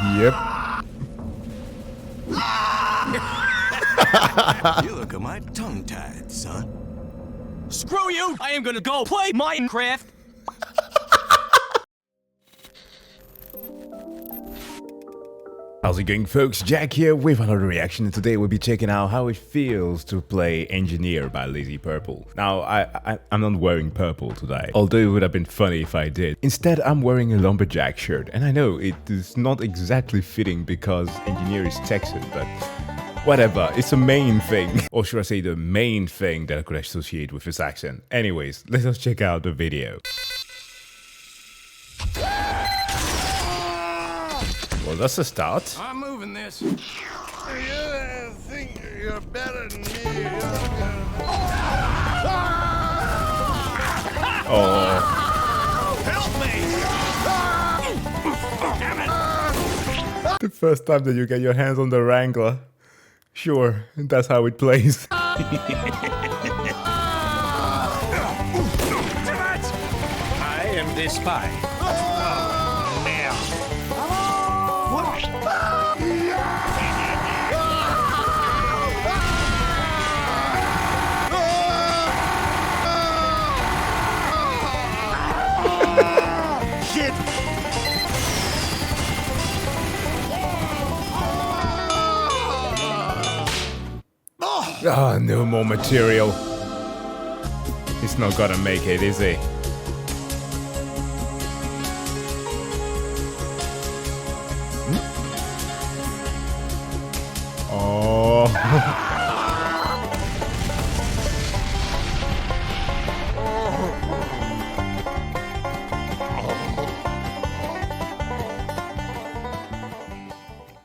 Yep. You look at my tongue-tied, son. Screw you! I am gonna go play Minecraft! How's it going, folks? Jack here with another reaction, and today we'll be checking out how it feels to play Engineer by LazyPurple. Now, I'm not wearing purple today, although it would have been funny if I did. Instead, I'm wearing a lumberjack shirt, and I know it is not exactly fitting because Engineer is Texan, but whatever, it's a main thing. Or should I say the main thing that I could associate with his accent. Anyways, let us check out the video. Well, that's a start. I'm moving this. You think you're better than me? Oh. Help me! Damn it! The first time that you get your hands on the Wrangler. Sure, that's how it plays. I am the spy. Ah, no more material. He's not gonna make it, is he? Oh.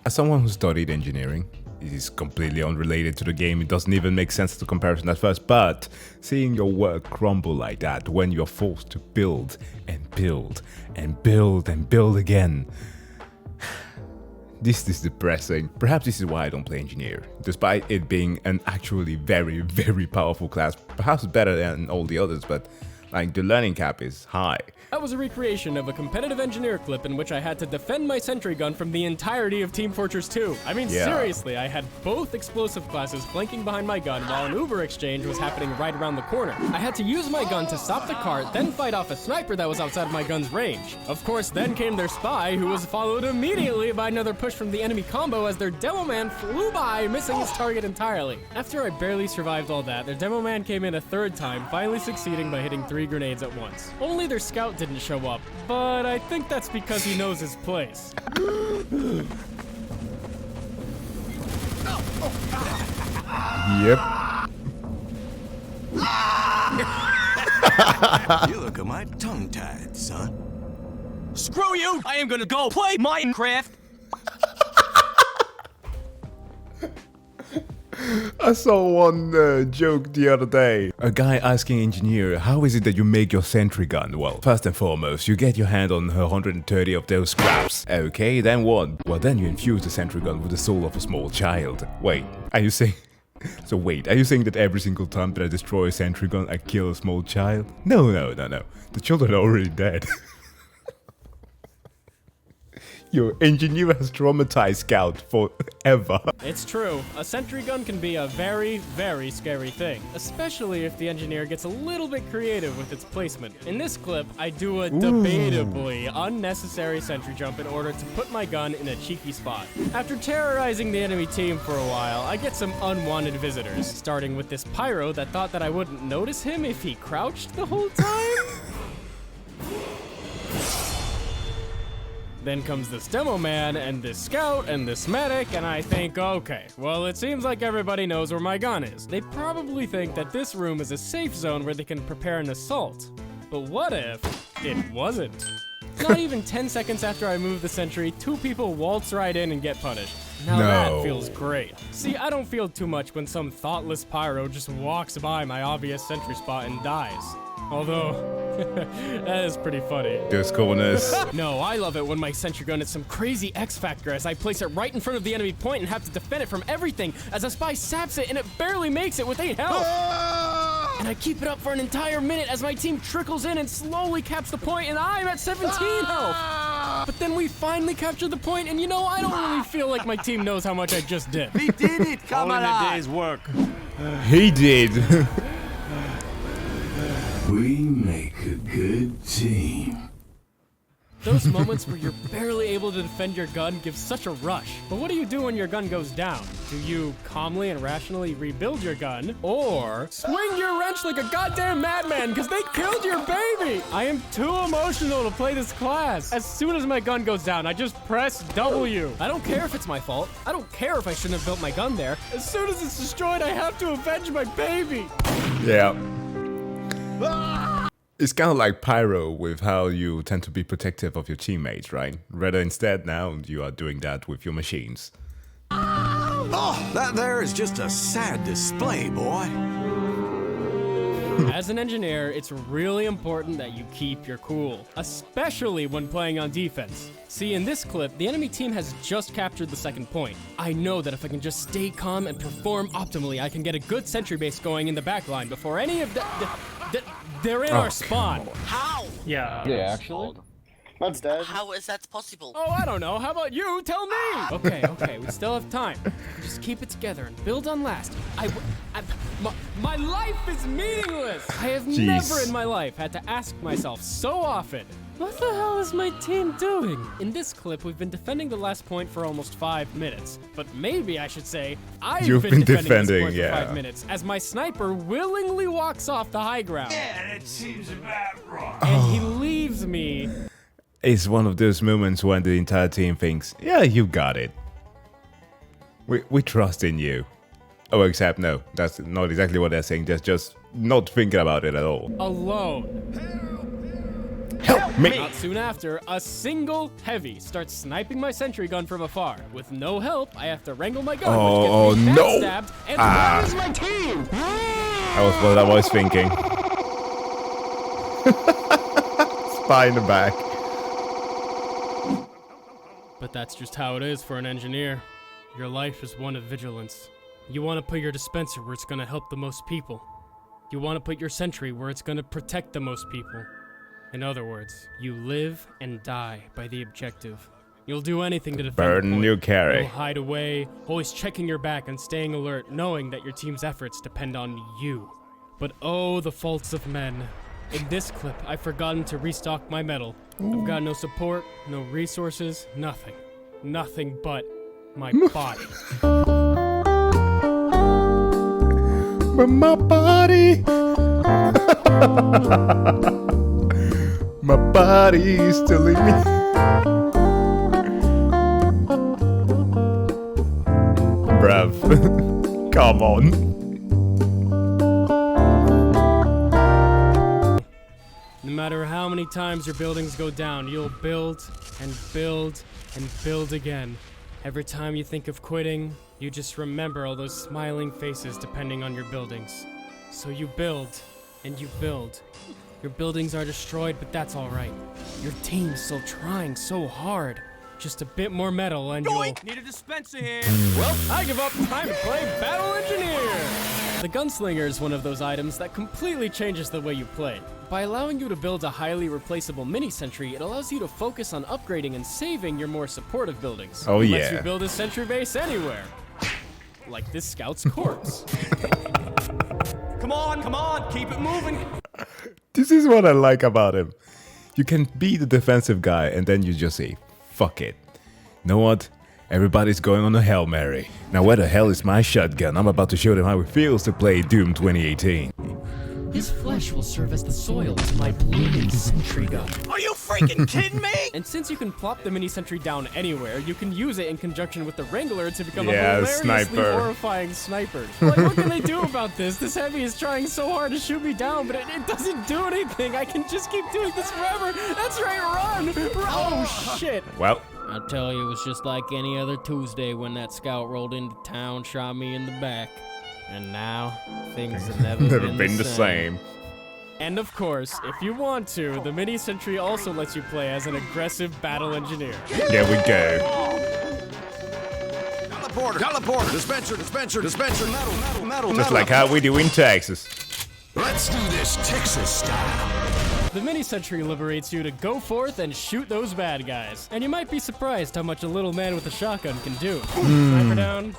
As someone who studied engineering, it is completely unrelated to the game. It doesn't even make sense to comparison at first, but seeing your work crumble like that when you're forced to build and build and build and build again, this is depressing. Perhaps this is why I don't play Engineer, despite it being an actually very, very powerful class, perhaps better than all the others, but like the learning cap is high. That was a recreation of a competitive Engineer clip in which I had to defend my sentry gun from the entirety of Team Fortress 2. I mean, Yeah. seriously, I had both explosive classes flanking behind my gun while an Uber exchange was happening right around the corner. I had to use my gun to stop the cart, then fight off a sniper that was outside of my gun's range. Of course, then came their spy, who was followed immediately by another push from the enemy combo as their demo man flew by, missing his target entirely. After I barely survived all that, their demo man came in a third time, finally succeeding by hitting 3 grenades at once. Only their scout didn't show up, but I think that's because he knows his place. Yep. You look at my tongue-tied, son. Screw you! I am gonna go play Minecraft! I saw one joke the other day. A guy asking Engineer, how is it that you make your sentry gun? Well, first and foremost, you get your hand on 130 of those scraps. Okay, then what? Well, then you infuse the sentry gun with the soul of a small child. Wait, are you saying... So wait, are you saying that every single time that I destroy a sentry gun, I kill a small child? No. The children are already dead. Your Engineer has traumatized Scout forever. It's true, a sentry gun can be a very, very scary thing, especially if the Engineer gets a little bit creative with its placement. In this clip, I do a debatably unnecessary sentry jump in order to put my gun in a cheeky spot. After terrorizing the enemy team for a while, I get some unwanted visitors, starting with this pyro that thought that I wouldn't notice him if he crouched the whole time. Then comes this demo man, and this scout, and this medic, and I think, okay, well, it seems like everybody knows where my gun is. They probably think that this room is a safe zone where they can prepare an assault. But what if it wasn't? Not even 10 seconds after I move the sentry, 2 people waltz right in and get punished. Now that feels great. See, I don't feel too much when some thoughtless pyro just walks by my obvious sentry spot and dies. Although, that is pretty funny. Those corners. No, I love it when my sentry gun is some crazy X factor as I place it right in front of the enemy point and have to defend it from everything as a spy saps it and it barely makes it with 8 health. And I keep it up for an entire minute as my team trickles in and slowly caps the point and I'm at 17 health. But then we finally captured the point, and you know, I don't really feel like my team knows how much I just did. We did it! Come on! A day's work. He did. We make a good team. Those moments where you're barely able to defend your gun give such a rush. But what do you do when your gun goes down? Do you calmly and rationally rebuild your gun? Or swing your wrench like a goddamn madman because they killed your baby? I am too emotional to play this class. As soon as my gun goes down, I just press W. I don't care if it's my fault. I don't care if I shouldn't have built my gun there. As soon as it's destroyed, I have to avenge my baby. Yeah. It's kind of like Pyro with how you tend to be protective of your teammates, right? Rather instead now you are doing that with your machines. Oh, that there is just a sad display, boy. As an engineer, it's really important that you keep your cool, especially when playing on defense. See, in this clip, the enemy team has just captured the second point. I know that if I can just stay calm and perform optimally, I can get a good sentry base going in the backline before any of they're in our spawn. How? Yeah. Yeah, actually. That's dead. How is that possible? Oh, I don't know. How about you? Tell me. Okay, we still have time. Just keep it together and build on last. My life is meaningless. I have never in my life had to ask myself so often, what the hell is my team doing? In this clip, we've been defending the last point for almost 5 minutes. But maybe I should say, You've been defending this point for 5 minutes, as my sniper willingly walks off the high ground. Yeah, that seems about right. And he leaves me. It's one of those moments when the entire team thinks, yeah, you got it. We trust in you. Oh, except no, that's not exactly what they're saying. They're just not thinking about it at all. Alone. Help me! Not soon after, a single heavy starts sniping my sentry gun from afar. With no help, I have to wrangle my gun, which gets me backstabbed, and where is my team? That was what I was thinking. Spy in the back. But that's just how it is for an engineer. Your life is one of vigilance. You want to put your dispenser where it's going to help the most people. You want to put your sentry where it's going to protect the most people. In other words, you live and die by the objective. You'll do anything to defend Burden the point. you carry. You'll hide away, always checking your back and staying alert, knowing that your team's efforts depend on you. But oh, the faults of men. In this clip, I've forgotten to restock my metal. I've got no support, no resources, nothing. Nothing but my body. But my body. My body is telling me. Bruv. Come on. No matter how many times your buildings go down, you'll build and build and build again. Every time you think of quitting, you just remember all those smiling faces depending on your buildings. So you build and you build. Your buildings are destroyed, but that's all right. Your team's still trying so hard. Just a bit more metal and you'll... Need a dispenser here. Well, I give up. Time to play Battle Engineer! The Gunslinger is one of those items that completely changes the way you play. By allowing you to build a highly replaceable mini-sentry, it allows you to focus on upgrading and saving your more supportive buildings. Oh, It lets yeah. you build a sentry base anywhere. Like this scout's corpse. Come on, keep it moving. This is what I like about him. You can be the defensive guy and then you just say, fuck it. You know what? Everybody's going on a Hail Mary. Now where the hell is my shotgun? I'm about to show them how it feels to play Doom 2018. His flesh will serve as the soil to my blooming sentry gun. Are you freaking kidding me? And since you can plop the mini sentry down anywhere, you can use it in conjunction with the Wrangler to become Yeah, a hilariously sniper. horrifying sniper. Like, what can I do about this? This heavy is trying so hard to shoot me down, but it doesn't do anything. I can just keep doing this forever. That's right, run! Oh, shit. Well, I tell you, it was just like any other Tuesday when that scout rolled into town, shot me in the back. And now, things have never been the same. And of course, if you want to, the mini sentry also lets you play as an aggressive battle engineer. there we go. Teleporter, dispenser, metal. Just like how we do in Texas. Let's do this Texas style. The mini sentry liberates you to go forth and shoot those bad guys. And you might be surprised how much a little man with a shotgun can do. Sniper down.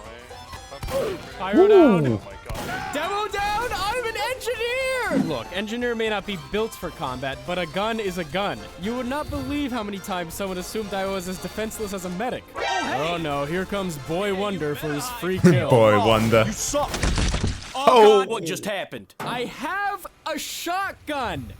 Pyro down. Oh my god. Demo down! I'm an engineer! Look, engineer may not be built for combat, but a gun is a gun. You would not believe how many times someone assumed I was as defenseless as a medic. Oh no, here comes Boy Wonder for his free kill. Boy Wonder. You suck. Oh, What just happened? I have a shotgun!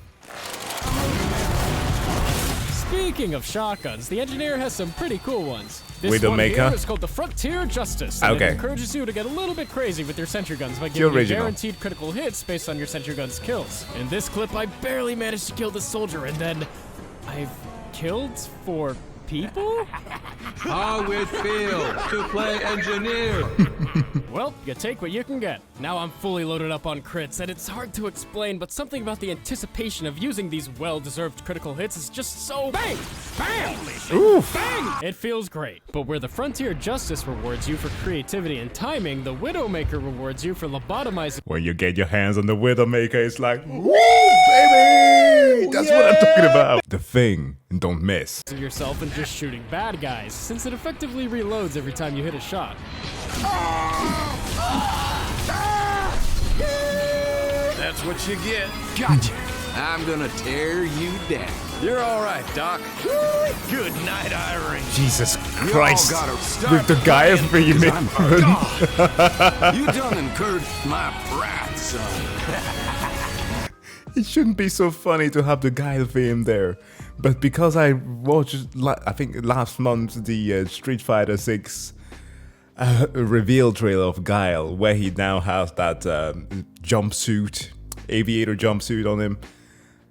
Speaking of shotguns, the engineer has some pretty cool ones. This one Widowmaker? here is called the Frontier Justice, and Okay. it encourages you to get a little bit crazy with your sentry guns by The giving you original. guaranteed critical hits based on your sentry gun's kills. In this clip, I barely managed to kill the soldier, and then I've killed 4 people? How it feel to play engineer? Well, you take what you can get. Now I'm fully loaded up on crits, and it's hard to explain, but something about the anticipation of using these well-deserved critical hits is just so bang! Bang! Oof. Bang! It feels great. But where the Frontier Justice rewards you for creativity and timing, the Widowmaker rewards you for lobotomizing When you get your hands on the Widowmaker, it's like, woo, baby! That's what I'm talking about. The thing, and don't miss. yourself and just shooting bad guys, since it effectively reloads every time you hit a shot. That's what you get. Gotcha. I'm gonna tear you down. You're all right, Doc. Good night, Irene. Jesus You Christ. all gotta start With the guy playing, for you, 'cause I'm hurt. You done incurred my wrath, son. It shouldn't be so funny to have the guy theme there. But because I watched, I think last month, the Street Fighter 6 reveal trailer of Guile, where he now has that jumpsuit, aviator jumpsuit on him.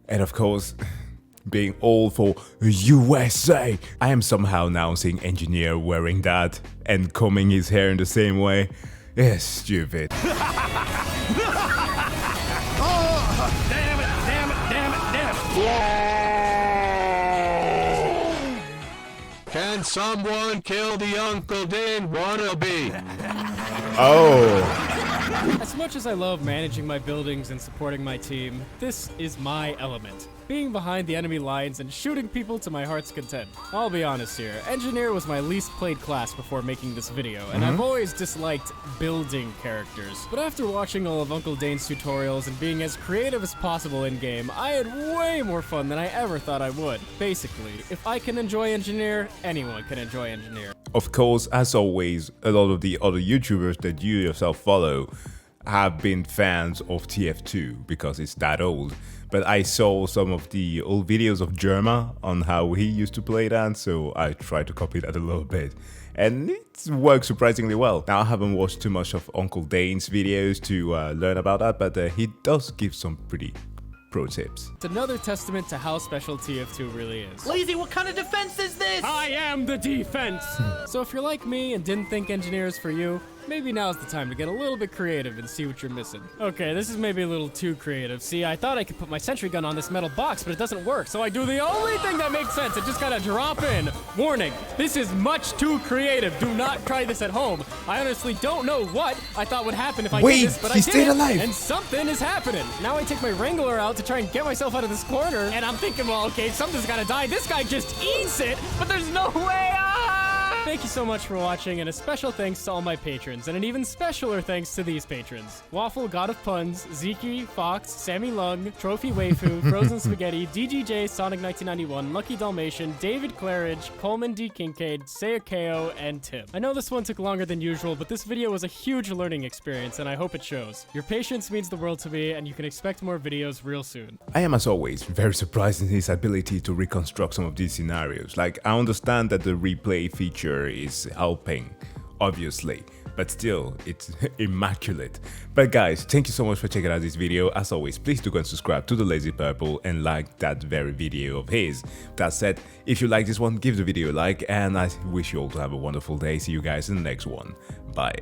And of course, being all for USA, I am somehow now seeing Engineer wearing that and combing his hair in the same way. It's stupid. Can someone kill the Uncle Dan wannabe? Oh. As much as I love managing my buildings and supporting my team, this is my element. Being behind the enemy lines and shooting people to my heart's content. I'll be honest here, Engineer was my least played class before making this video, and I've always disliked building characters. But after watching all of Uncle Dane's tutorials and being as creative as possible in-game, I had way more fun than I ever thought I would. Basically, if I can enjoy Engineer, anyone can enjoy Engineer. Of course, as always, a lot of the other YouTubers that you yourself follow have been fans of TF2 because it's that old. But I saw some of the old videos of Jerma on how he used to play that, so I tried to copy that a little bit. And it works surprisingly well. Now, I haven't watched too much of Uncle Dane's videos to learn about that, but he does give some pretty pro tips. It's another testament to how special TF2 really is. Lazy, what kind of defense is this? I am the defense! So if you're like me and didn't think engineers for you, maybe now's the time to get a little bit creative and see what you're missing. Okay, this is maybe a little too creative. See, I thought I could put my sentry gun on this metal box, but it doesn't work, so I do the only thing that makes sense. I just gotta drop in. Warning, this is much too creative. Do not try this at home. I honestly don't know what I thought would happen if I Wait, did this, but I he did stayed it, alive. and something is happening. Now I take my Wrangler out to try and get myself out of this corner, and I'm thinking, well, okay, something's gotta die. This guy just eats it, but there's no way. Thank you so much for watching, and a special thanks to all my patrons, and an even specialer thanks to these patrons. Waffle, God of Puns, Zeke, Fox, Sammy Lung, Trophy Waifu, Frozen Spaghetti, DGJ, Sonic 1991, Lucky Dalmatian, David Claridge, Coleman D. Kincaid, Sayakeo, and Tim. I know this one took longer than usual, but this video was a huge learning experience, and I hope it shows. Your patience means the world to me, and you can expect more videos real soon. I am, as always, very surprised in his ability to reconstruct some of these scenarios. Like, I understand that the replay feature is helping, obviously, but still, it's immaculate. But guys, thank you so much for checking out this video. As always, please do go and subscribe to the LazyPurple and like that very video of his. That said, if you like this one, give the video a like, and I wish you all to have a wonderful day. See you guys in the next one. Bye.